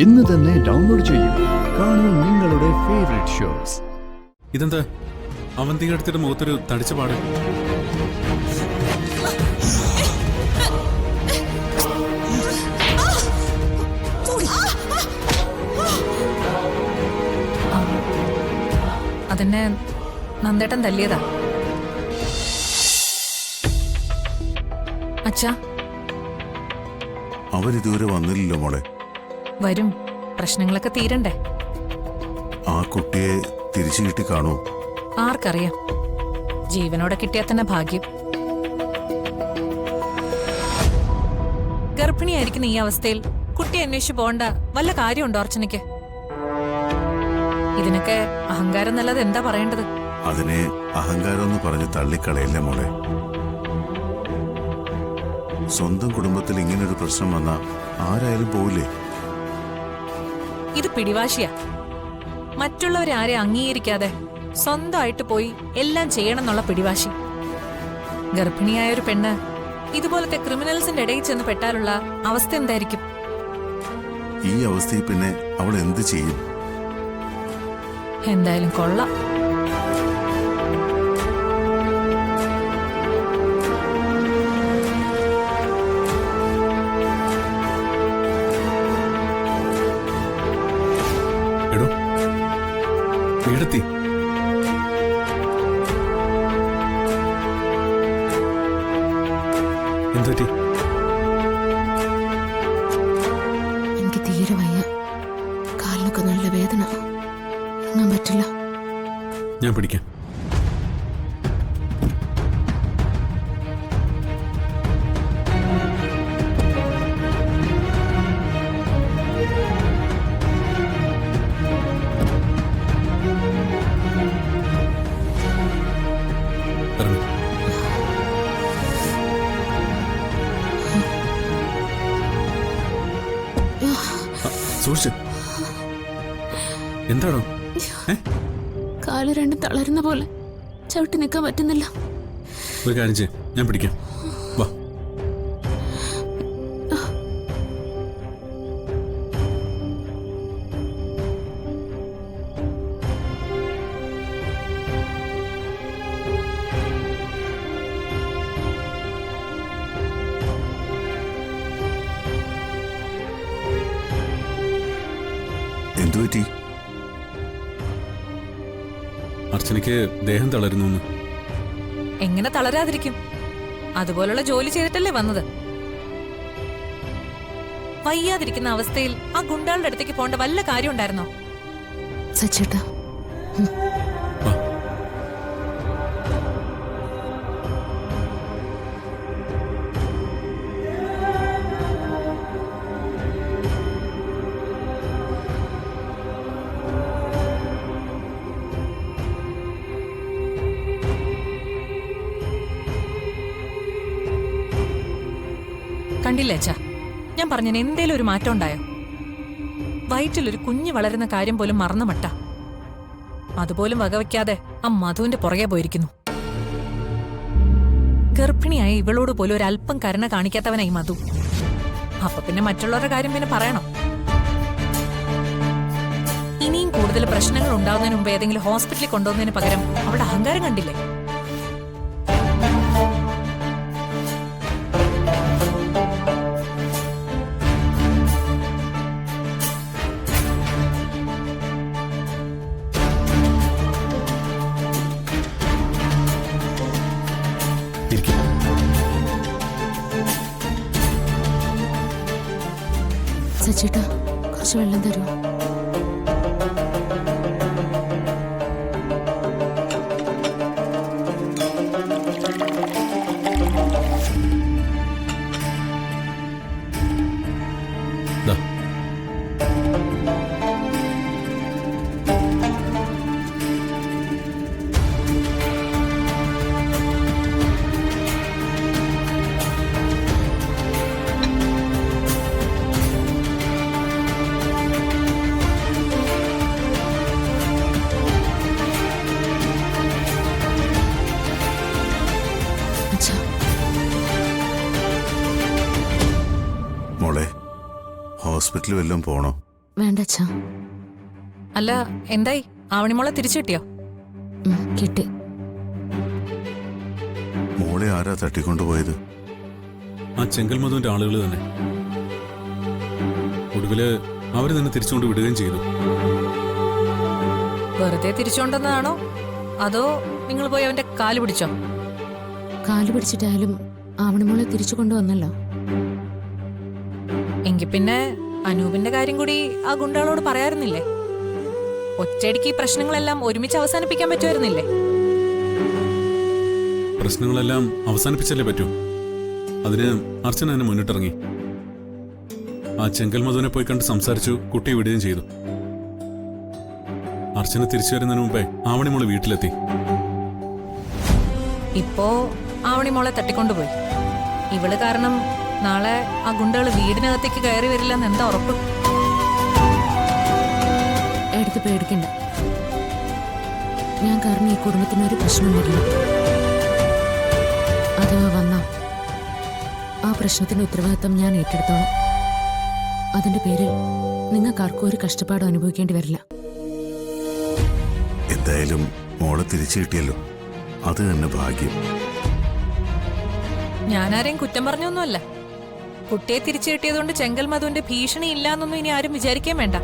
ഇന്ന് തന്നെ ഡൗൺലോഡ് ചെയ്യൂ. കാണൂ നിങ്ങളുടെ ഫേവറേറ്റ് ഷോസ്. ഇതെന്താ അവന്തിക എടുത്തിട്ട് മുഖത്തൊരു തടിച്ച പാട്? അതെന്നെ നന്ദേട്ടൻ തല്ലിയതാ. അച്ഛാ, അവരിതുവരെ വന്നില്ലല്ലോ മോളെ. വരും, പ്രശ്നങ്ങളൊക്കെ തീരണ്ടേ. ആ കുട്ടിയെ തിരിച്ചു കിട്ടി കാണൂ. ആർക്കറിയാം, ജീവനോടെ കിട്ടിയാൽ തന്നെ ഭാഗ്യം. ഗർഭിണിയായിരിക്കുന്ന ഈ അവസ്ഥയിൽ കുട്ടി അന്വേഷിച്ചു പോകണ്ട വല്ല കാര്യമുണ്ടോ അർച്ചനയ്ക്ക്? ഇതിനൊക്കെ അഹങ്കാരം എന്നല്ലാതെ എന്താ പറയേണ്ടത്? അതിനെ അഹങ്കാരം എന്ന് പറഞ്ഞ് തള്ളിക്കളയല്ലേ മോളെ. സ്വന്തം കുടുംബത്തിൽ ഇങ്ങനൊരു പ്രശ്നം വന്നാ ആരായാലും പോവില്ലേ? ഇത് പിടിവാശിയാ. മറ്റുള്ളവരെ ആരെ അംഗീകരിക്കാതെ സ്വന്തമായിട്ട് പോയി എല്ലാം ചെയ്യണം എന്നുള്ള പിടിവാശി. ഗർഭിണിയായ ഒരു പെണ്ണ് ഇതുപോലത്തെ ക്രിമിനൽസിന്റെ ഇടയിൽ ചെന്ന് പെട്ടാലുള്ള അവസ്ഥ എന്തായിരിക്കും? ഈ അവസ്ഥയിൽ പിന്നെ അവൾ എന്ത് ചെയ്യും? എന്തായാലും കൊള്ളാം. എടോ, വീടെത്തി. എന്തുപറ്റി? എനിക്ക് തീരെ വയ്യ. കാലിനൊക്കെ നല്ല വേദന. ഇറങ്ങാൻ പറ്റില്ല. ഞാൻ പിടിക്കാം. സൂക്ഷിച്ച്. എന്താണോ? കാല് രണ്ടും തളരുന്ന പോലെ ചവിട്ടി നിൽക്കാൻ പറ്റുന്നില്ല. ഒരു കാര്യം ചെയ്യ്, ഞാൻ പിടിക്കാം. വാ. എന്തുപറ്റി? അർച്ചനയ്ക്ക് ദേഹം തളരുന്നു. എങ്ങനെ തളരാതിരിക്കും? അതുപോലുള്ള ജോലി ചെയ്തിട്ടല്ലേ വന്നത്. വയ്യാതിരിക്കുന്ന അവസ്ഥയിൽ ആ ഗുണ്ടാളുടെ അടുത്തേക്ക് പോകേണ്ട വല്ല കാര്യം ഉണ്ടായിരുന്നോ? സച്ചേട്ടാ, കണ്ടില്ലേ അച്ഛാ, ഞാൻ പറഞ്ഞതിന് എന്തേലും ഒരു മാറ്റം ഉണ്ടായോ? വയറ്റിലൊരു കുഞ്ഞ് വളരുന്ന കാര്യം പോലും മറന്ന മട്ട. അതുപോലും വകവയ്ക്കാതെ ആ മധുവിന്റെ പുറകെ പോയിരിക്കുന്നു. ഗർഭിണിയായ ഇവളോട് പോലും ഒരല്പം കരുണ കാണിക്കാത്തവനായി മധു. അപ്പൊ പിന്നെ മറ്റുള്ളവരുടെ കാര്യം പിന്നെ പറയണം. ഇനിയും കൂടുതൽ പ്രശ്നങ്ങൾ ഉണ്ടാവുന്നതിന് മുമ്പ് ഏതെങ്കിലും ഹോസ്പിറ്റലിൽ കൊണ്ടുപോകുന്നതിന് പകരം അവളുടെ അഹങ്കാരം കണ്ടില്ലേ? സച്ചേട്ടാ, കുറച്ച് വെള്ളം തരുമോ? ഹോസ്പിറ്റലിൽ വല്ലതും പോണോ? വേണ്ട അച്ഛാ. അല്ല എന്തായി ആവണിമോളെ തിരിച്ചു കിട്ടിയോ? കിട്ടി. മോളെ ആരാ തട്ടിക്കൊണ്ടുപോയത്? ആ ചെങ്കൽ മധുവിന്റെ ആളുകൾ തന്നെ. ഒടുവില് അവര് തന്നെ തിരിച്ചുകൊണ്ട് വിടുകയും ചെയ്തു. വെറുതെ തിരിച്ചുകൊണ്ടെന്നതാണോ അതോ നിങ്ങൾ പോയി അവന്റെ കാല് പിടിച്ചോ? കാല് പിടിച്ചിട്ടായാലും ആവണിമോളെ തിരിച്ചു കൊണ്ടുവന്നല്ലോ. എങ്കിൽ പിന്നെ അനൂപിന്റെ കാര്യം കൂടി ആ ഗുണ്ടകളോട് പറയാറുന്നില്ലേ? ഒറ്റയടിക്ക് ഈ പ്രശ്നങ്ങളെല്ലാം ഒരുമിച്ച് അവസാനിപ്പിക്കാൻ പറ്റുമായിരുന്നില്ലേ? പ്രശ്നങ്ങളെല്ലാം അവസാനിപ്പിച്ചല്ലേ പറ്റൂ. അതിന് അർച്ചന തന്നെ മുന്നിട്ടിറങ്ങി. ആ ചെങ്കൽ മധുവിനെ പോയി കണ്ട് സംസാരിച്ചു, കുട്ടിയെ വിടുകയും ചെയ്തു. അർച്ചന തിരിച്ചു വരുന്നതിന് മുമ്പേ ആവണിമോള് വീട്ടിലെത്തി. ഇപ്പോ ആവണിമോളെ തട്ടിക്കൊണ്ടുപോയി. ഇവള് കാരണം നാളെ ആ ഗുണ്ടകൾ വീടിനകത്തേക്ക് കയറി വരില്ലെന്ന് എന്താ ഉറപ്പ്? എടുത്ത് പേടിക്കണ്ട. ഞാൻ കാരണം ഈ കുടുംബത്തിന് ഒരു പ്രശ്നം വരില്ല. അഥവാ വന്ന ആ പ്രശ്നത്തിന്റെ ഉത്തരവാദിത്തം ഞാൻ ഏറ്റെടുത്തോളാം. അതിന്റെ പേരിൽ നിങ്ങൾക്കാർക്കും ഒരു കഷ്ടപ്പാടും അനുഭവിക്കേണ്ടി വരില്ല. എന്തായാലും മോളെ തിരിച്ചു കിട്ടിയല്ലോ, അത് തന്നെ ഭാഗ്യം. ഞാനാരെയും കുറ്റം പറഞ്ഞൊന്നുമല്ല. കുട്ടിയെ തിരിച്ചു കിട്ടിയതുകൊണ്ട് ചെങ്കൽ മധുവിന്റെ ഭീഷണി ഇല്ലാന്നൊന്നും ഇനി ആരും വിചാരിക്കാൻ വേണ്ട.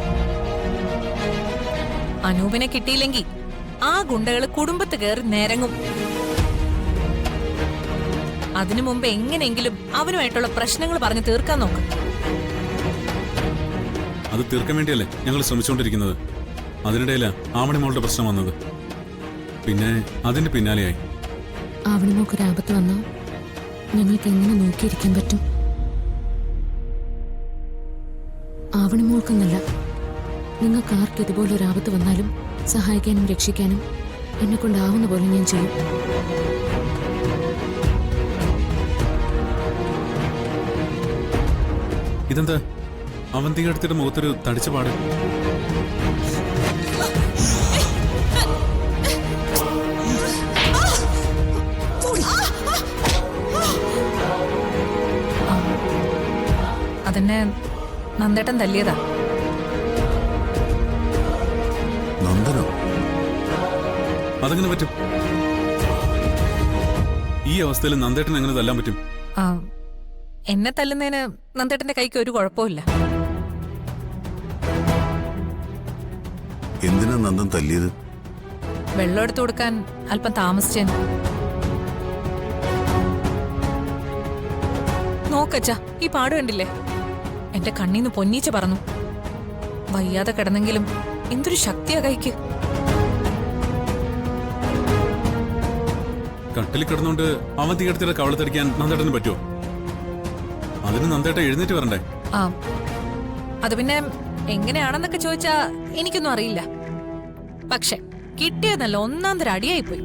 അനൂപിനെ കിട്ടിയില്ലെങ്കിൽ ആ ഗുണ്ടകള് കുടുംബത്ത് കയറി നേരങ്ങും. അതിനു മുമ്പ് എങ്ങനെയെങ്കിലും അവനുമായിട്ടുള്ള പ്രശ്നങ്ങൾ പറഞ്ഞ് തീർക്കാൻ നോക്കും. അത് തീർക്കാൻ വേണ്ടിയല്ലേ ഞങ്ങൾ ശ്രമിച്ചുകൊണ്ടിരിക്കുന്നത്. അതിനിടയില ആവണിമോളുടെ പ്രശ്നം വന്നത്. പിന്നെ അതിന്റെ പിന്നാലെയായി. ആവണിമോക്കൊരു ആപത്ത് വന്നാൽ ഞങ്ങൾക്ക് എങ്ങനെ നോക്കിയിരിക്കാൻ പറ്റും? ആവണിമോൾക്കെന്നല്ല, നിങ്ങൾക്ക് ആർക്ക് ഇതുപോലൊരു ആപത്ത് വന്നാലും സഹായിക്കാനും രക്ഷിക്കാനും എന്നെ കൊണ്ടാവുന്ന പോലെ ഞാൻ ചെയ്യും. ഇതെന്താ അവന്തിക എടുത്തിട്ട് മുഖത്തൊരു തടിച്ച പാട്? അതെന്നെ നന്ദേട്ടൻ തല്ലിയതാ. നന്ദനോ? അതെങ്ങനെ പറ്റും? ഈ അവസ്ഥയിൽ നന്ദേട്ടൻ എങ്ങനെ തല്ലാൻ പറ്റും? ആ, എന്നെ തല്ലുന്നതിന് നന്ദേട്ടന്റെ കൈക്ക് ഒരു കുഴപ്പമില്ല. എന്തിനാ നന്ദൻ തല്ലിയത്? വെള്ളം എടുത്തു കൊടുക്കാൻ അല്പം താമസിച്ചേന്. നോക്കച്ചാ, ഈ പാട് കണ്ടില്ലേ? എന്റെ കണ്ണീന്ന് പൊന്നീച്ച പറന്നു. വയ്യാതെ കിടന്നെങ്കിലും എന്തൊരു ശക്തിയാ കൈക്ക്. കട്ടിൽ കിടന്നുകൊണ്ട് അവന്തിക എടുത്തിട്ട് കവളത്തടിക്കാൻ നന്ദേട്ടന് പറ്റുമോ? അതിന് നന്ദേട്ടൻ എഴുന്നേറ്റ് വരണ്ടേ? ആ, അത് പിന്നെ എങ്ങനെയാണെന്നൊക്കെ ചോദിച്ചാ എനിക്കൊന്നും അറിയില്ല. പക്ഷെ കിട്ടിയതല്ല, ഒന്നാം തരം അടിയായിപ്പോയി.